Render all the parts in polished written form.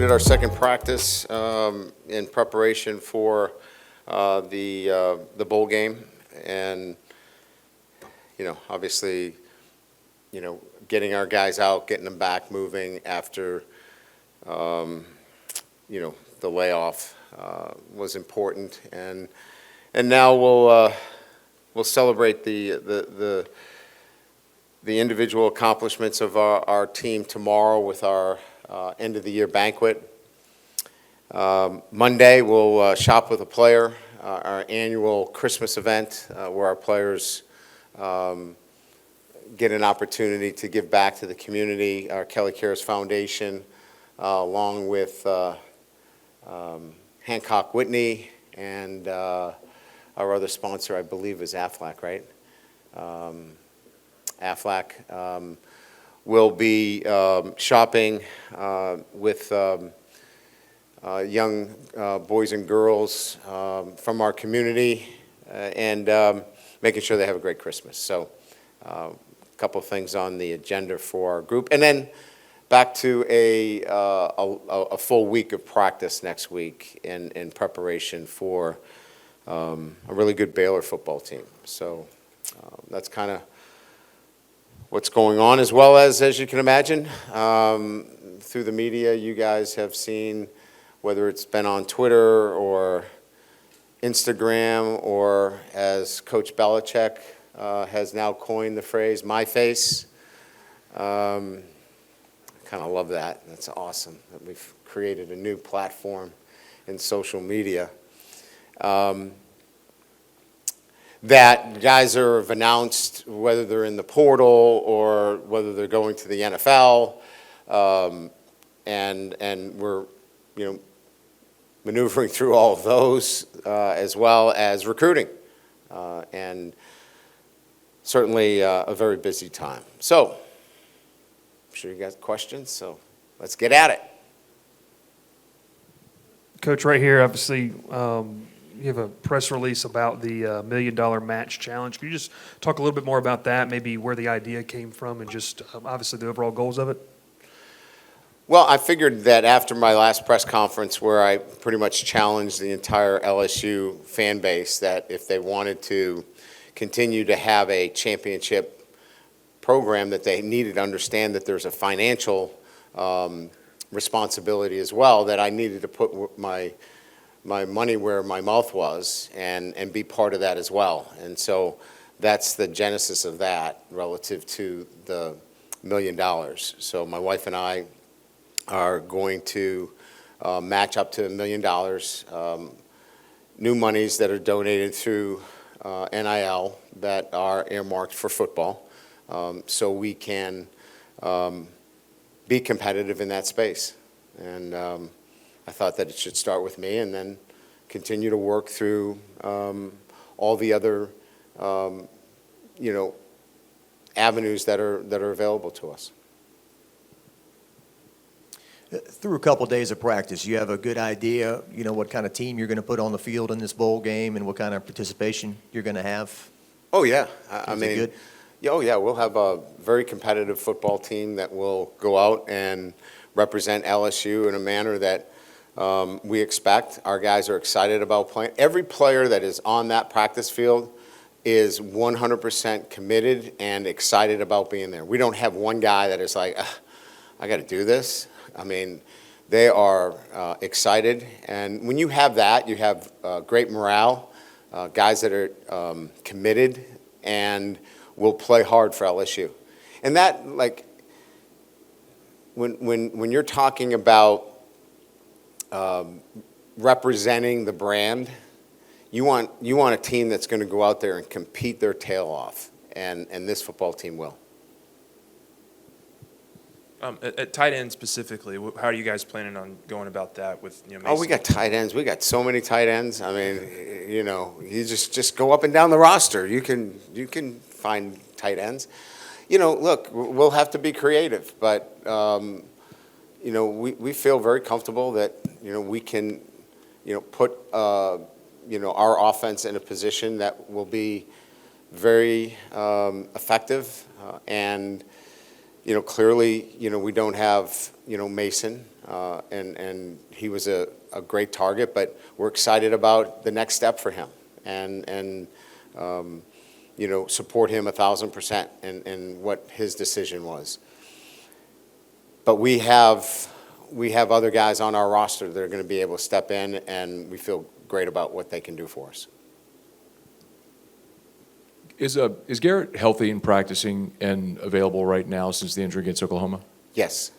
completed our second practice in preparation for the bowl game, and obviously, getting our guys out, getting them back moving after the layoff was important, and now we'll celebrate the individual accomplishments of our team tomorrow with our end of the year banquet. Monday we'll shop with a player, our annual Christmas event where our players get an opportunity to give back to the community. Our Kelly Cares Foundation, along with Hancock Whitney and our other sponsor, I believe, is Aflac, right? Aflac will be shopping with young boys and girls from our community and making sure they have a great Christmas. So a couple of things on the agenda for our group. And then back to a full week of practice next week in preparation for a really good Baylor football team. So that's kind of what's going on, as well as you can imagine, through the media, you guys have seen, whether it's been on Twitter or Instagram, or as Coach Belichick has now coined the phrase, "my face." Kind of love that. That's awesome that we've created a new platform in social media. That guys have announced whether they're in the portal or whether they're going to the NFL, and we're maneuvering through all of those, as well as recruiting, and certainly a very busy time. So I'm sure you got questions, so let's get at it. Coach, right here, obviously, you have a press release about the $1 million match challenge. Can you just talk a little bit more about that, maybe where the idea came from, and just obviously the overall goals of it? Well, I figured that after my last press conference, where I pretty much challenged the entire LSU fan base, that if they wanted to continue to have a championship program, that they needed to understand that there's a financial responsibility as well, that I needed to put my money where my mouth was and be part of that as well. And so that's the genesis of that relative to the $1 million. So my wife and I are going to match up to $1 million, new monies that are donated through NIL that are earmarked for football, so we can be competitive in that space. And I thought that it should start with me and then continue to work through all the other avenues that are available to us. Through a couple of days of practice, you have a good idea, what kind of team you're going to put on the field in this bowl game and what kind of participation you're going to have? Oh, yeah. I mean, good? Oh, yeah. We'll have a very competitive football team that will go out and represent LSU in a manner that we expect. Our guys are excited about playing. Every player that is on that practice field is 100% committed and excited about being there. We don't have one guy that is like, I got to do this. I mean, they are excited, and when you have that, you have great morale, guys that are committed and will play hard for LSU. And that, like, when you're talking about representing the brand, you want a team that's going to go out there and compete their tail off, and this football team will. At tight end specifically, how are you guys planning on going about that with Mason? Oh, we got tight ends. We got so many tight ends. I mean, you just go up and down the roster. You can find tight ends. Look, we'll have to be creative, but we feel very comfortable that we can put our offense in a position that will be very effective and Clearly, we don't have, Mason, and he was a great target, but we're excited about the next step for him and support him 1,000% in what his decision was. But we have other guys on our roster that are going to be able to step in, and we feel great about what they can do for us. Is Garrett healthy and practicing and available right now since the injury against Oklahoma? Yes,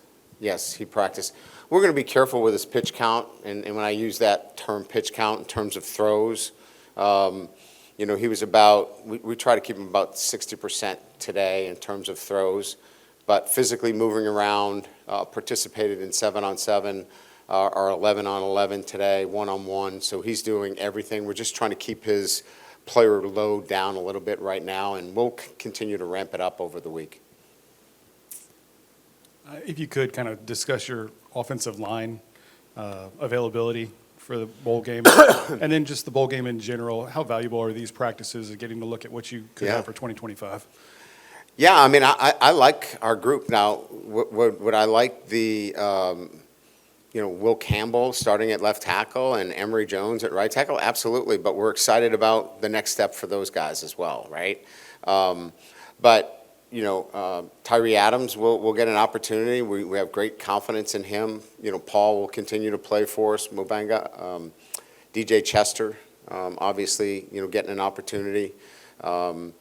he practiced. We're going to be careful with his pitch count, and when I use that term pitch count in terms of throws, he was about, we try to keep him about 60% today in terms of throws, but physically moving around, participated in 7-on-7, or 11-on-11 today, 1-on-1, so he's doing everything. We're just trying to keep his player load down a little bit right now, and we'll continue to ramp it up over the week. If you could kind of discuss your offensive line availability for the bowl game, and then just the bowl game in general, how valuable are these practices and getting to look at what you could have for 2025? Yeah, I like our group. Now, would I like the, Will Campbell starting at left tackle and Emory Jones at right tackle? Absolutely, but we're excited about the next step for those guys as well, right? But Tyree Adams will get an opportunity. We have great confidence in him. Paul will continue to play for us, Mubanga. DJ Chester, obviously, getting an opportunity. Bo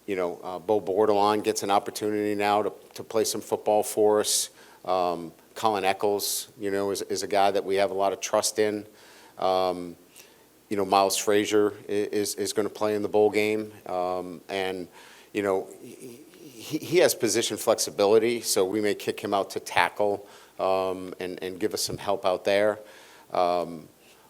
Bordelon gets an opportunity now to play some football for us. Colin Eccles, is a guy that we have a lot of trust in. Miles Frazier is going to play in the bowl game. And he has position flexibility, so we may kick him out to tackle and give us some help out there.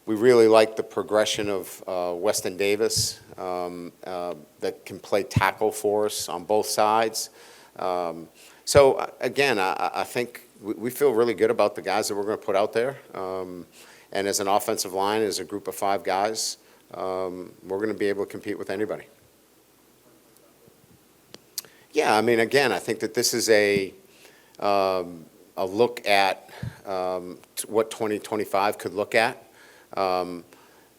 We really like the progression of Weston Davis that can play tackle for us on both sides. So, again, I think we feel really good about the guys that we're going to put out there. And as an offensive line, as a group of 5 guys, we're going to be able to compete with anybody. Yeah, again, I think that this is a look at what 2025 could look at.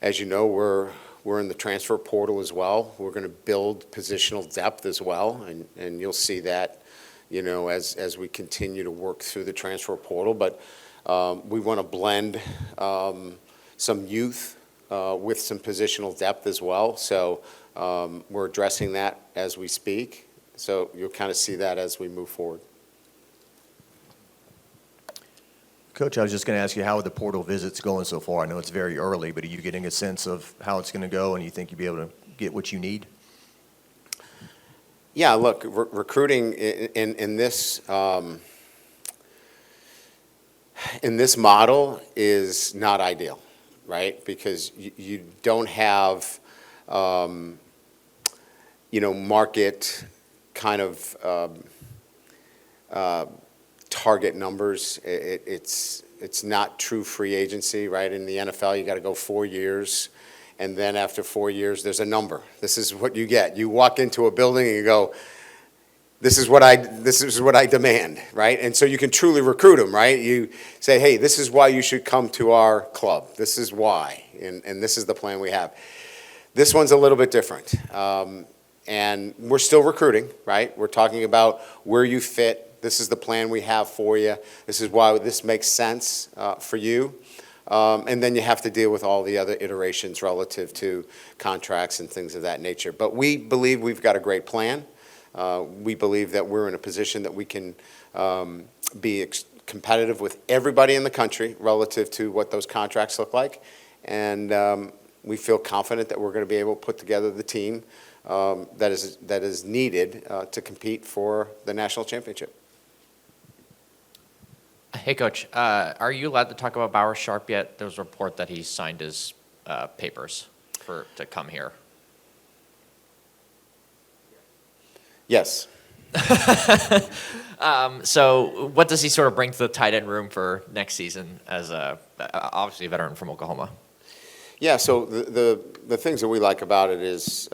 As you know, we're in the transfer portal as well. We're going to build positional depth as well, and you'll see that, as we continue to work through the transfer portal. But we want to blend some youth with some positional depth as well. So we're addressing that as we speak. So you'll kind of see that as we move forward. Coach, I was just going to ask you, how are the portal visits going so far? I know it's very early, but are you getting a sense of how it's going to go, and you think you'll be able to get what you need? Yeah, look, recruiting in this model is not ideal, right? Because you don't have, market kind of target numbers. It's not true free agency, right? In the NFL, you got to go 4 years, and then after 4 years, there's a number. This is what you get. You walk into a building and you go, this is what I demand, right? And so you can truly recruit them, right? You say, hey, this is why you should come to our club. This is why, and this is the plan we have. This one's a little bit different. And we're still recruiting, right? We're talking about where you fit. This is the plan we have for you. This is why this makes sense for you. And then you have to deal with all the other iterations relative to contracts and things of that nature. But we believe we've got a great plan. We believe that we're in a position that we can be competitive with everybody in the country relative to what those contracts look like. And we feel confident that we're going to be able to put together the team that is needed to compete for the national championship. Hey, Coach, are you allowed to talk about Bauer Sharp yet? There was a report that he signed his papers to come here. Yes. So what does he sort of bring to the tight end room for next season as obviously a veteran from Oklahoma? Yeah, so the things that we like about it is,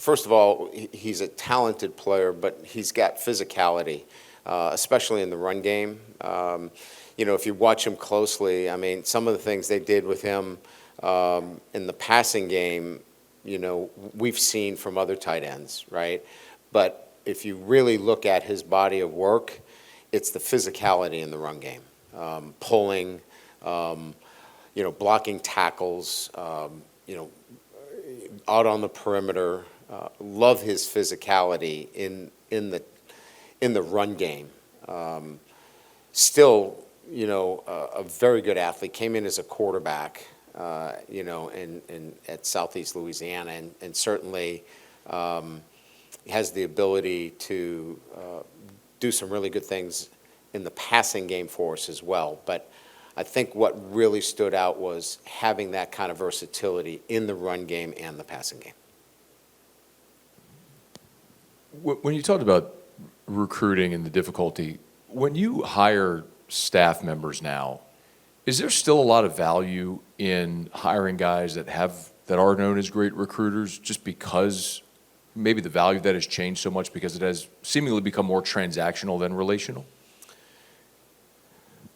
first of all, he's a talented player, but he's got physicality, especially in the run game. If you watch him closely, I mean, some of the things they did with him in the passing game, we've seen from other tight ends, right? But if you really look at his body of work, it's the physicality in the run game, pulling, blocking tackles, out on the perimeter. Love his physicality in the run game. Still, a very good athlete. Came in as a quarterback, at Southeast Louisiana, and certainly has the ability to do some really good things in the passing game for us as well. But I think what really stood out was having that kind of versatility in the run game and the passing game. When you talked about recruiting and the difficulty, when you hire staff members now, is there still a lot of value in hiring guys that are known as great recruiters, just because maybe the value of that has changed so much because it has seemingly become more transactional than relational?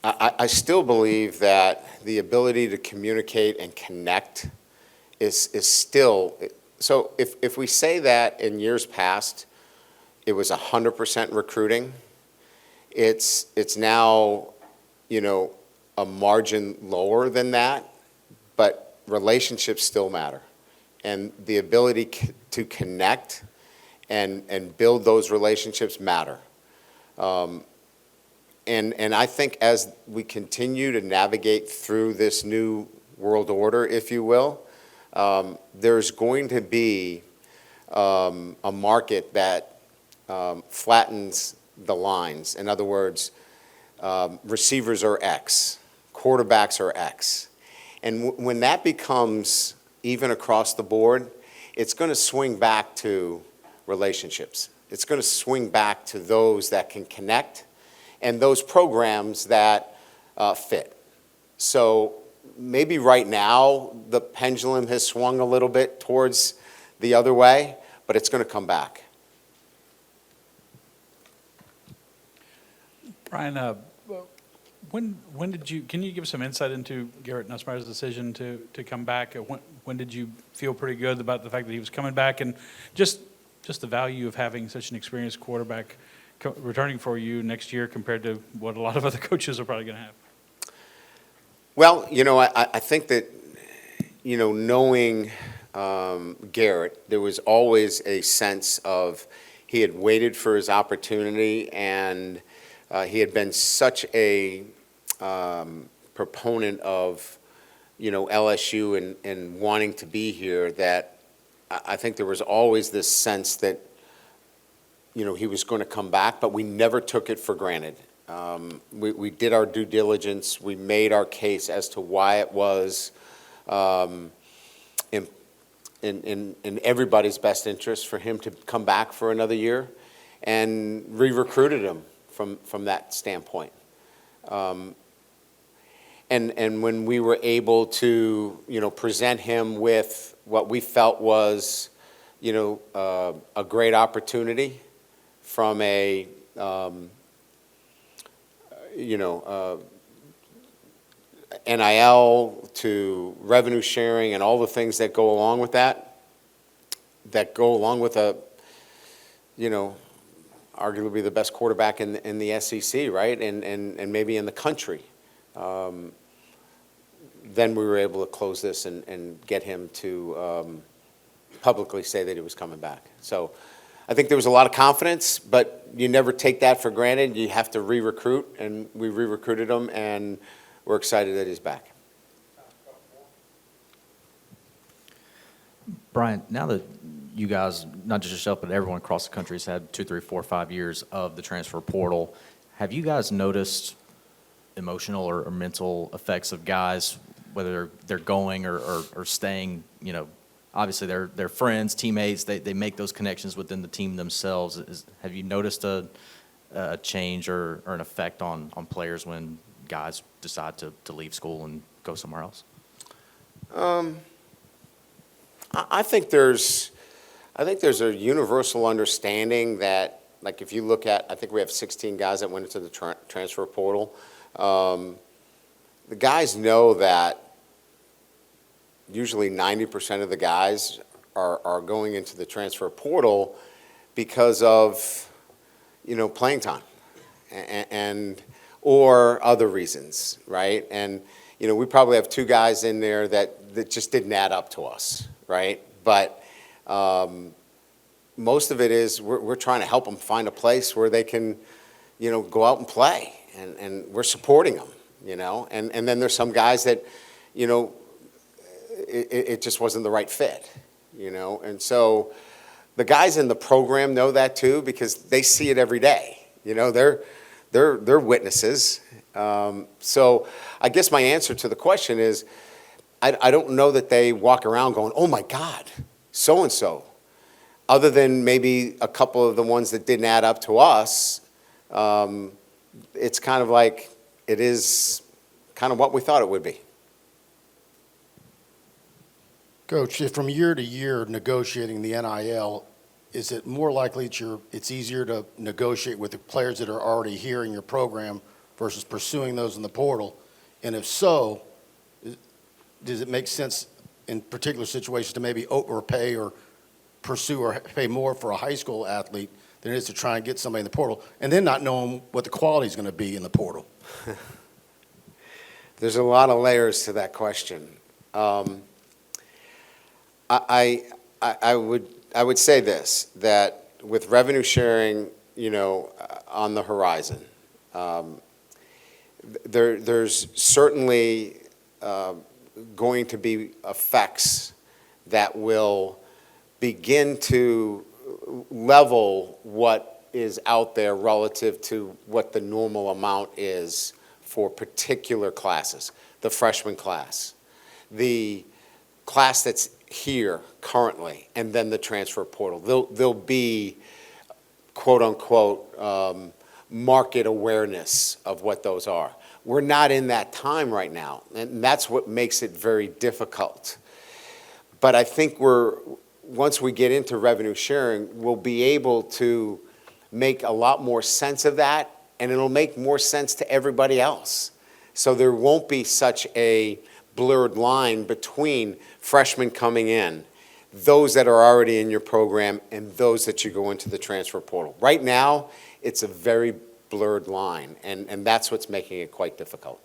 I still believe that the ability to communicate and connect is still, so if we say that in years past it was 100% recruiting, it's now, a margin lower than that, but relationships still matter. And the ability to connect and build those relationships matter. And I think as we continue to navigate through this new world order, if you will, there's going to be a market that flattens the lines. In other words, receivers are X, quarterbacks are X. And when that becomes even across the board, it's going to swing back to relationships. It's going to swing back to those that can connect and those programs that fit. So maybe right now the pendulum has swung a little bit towards the other way, but it's going to come back. Brian, when did you, can you give some insight into Garrett Nussmeier's decision to come back? When did you feel pretty good about the fact that he was coming back, and just the value of having such an experienced quarterback returning for you next year compared to what a lot of other coaches are probably going to have? Well, I think that, knowing Garrett, there was always a sense of he had waited for his opportunity, and he had been such a proponent of, LSU and wanting to be here, that I think there was always this sense that, he was going to come back, but we never took it for granted. We did our due diligence. We made our case as to why it was in everybody's best interest for him to come back for another year, and re-recruited him from that standpoint. And when we were able to, present him with what we felt was, a great opportunity from a, NIL to revenue sharing and all the things that go along with that go along with a, arguably the best quarterback in the SEC, right? And maybe in the country. Then we were able to close this and get him to publicly say that he was coming back. So I think there was a lot of confidence, but you never take that for granted. You have to re-recruit, and we re-recruited him, and we're excited that he's back. Brian, now that you guys, not just yourself, but everyone across the country has had 2, 3, 4, 5 years of the transfer portal, have you guys noticed emotional or mental effects of guys, whether they're going or staying? Obviously they're friends, teammates, they make those connections within the team themselves. Have you noticed a change or an effect on players when guys decide to leave school and go somewhere else? I think there's I think there's a universal understanding that, like, if you look at, I think we have 16 guys that went into the transfer portal. The guys know that usually 90% of the guys are going into the transfer portal because of, playing time and or other reasons, right? And, we probably have 2 guys in there that just didn't add up to us, right? But most of it is we're trying to help them find a place where they can, go out and play, and we're supporting them, and then there's some guys that, it just wasn't the right fit, and so the guys in the program know that too because they see it every day, they're witnesses. So I guess my answer to the question is I don't know that they walk around going, oh my God, so-and-so. Other than maybe a couple of the ones that didn't add up to us, it's kind of like it is kind of what we thought it would be. Coach, if from year to year negotiating the NIL, is it more likely it's easier to negotiate with the players that are already here in your program versus pursuing those in the portal? And if so, does it make sense in particular situations to maybe overpay or pursue or pay more for a high school athlete than it is to try and get somebody in the portal and then not knowing what the quality is going to be in the portal? There's a lot of layers to that question. I would say this, that with revenue sharing, on the horizon, there's certainly going to be effects that will begin to level what is out there relative to what the normal amount is for particular classes, the freshman class, the class that's here currently, and then the transfer portal. There'll be, quote unquote, market awareness of what those are. We're not in that time right now, and that's what makes it very difficult. But I think once we get into revenue sharing, we'll be able to make a lot more sense of that, and it'll make more sense to everybody else. So there won't be such a blurred line between freshmen coming in, those that are already in your program, and those that you go into the transfer portal. Right now, it's a very blurred line, and that's what's making it quite difficult.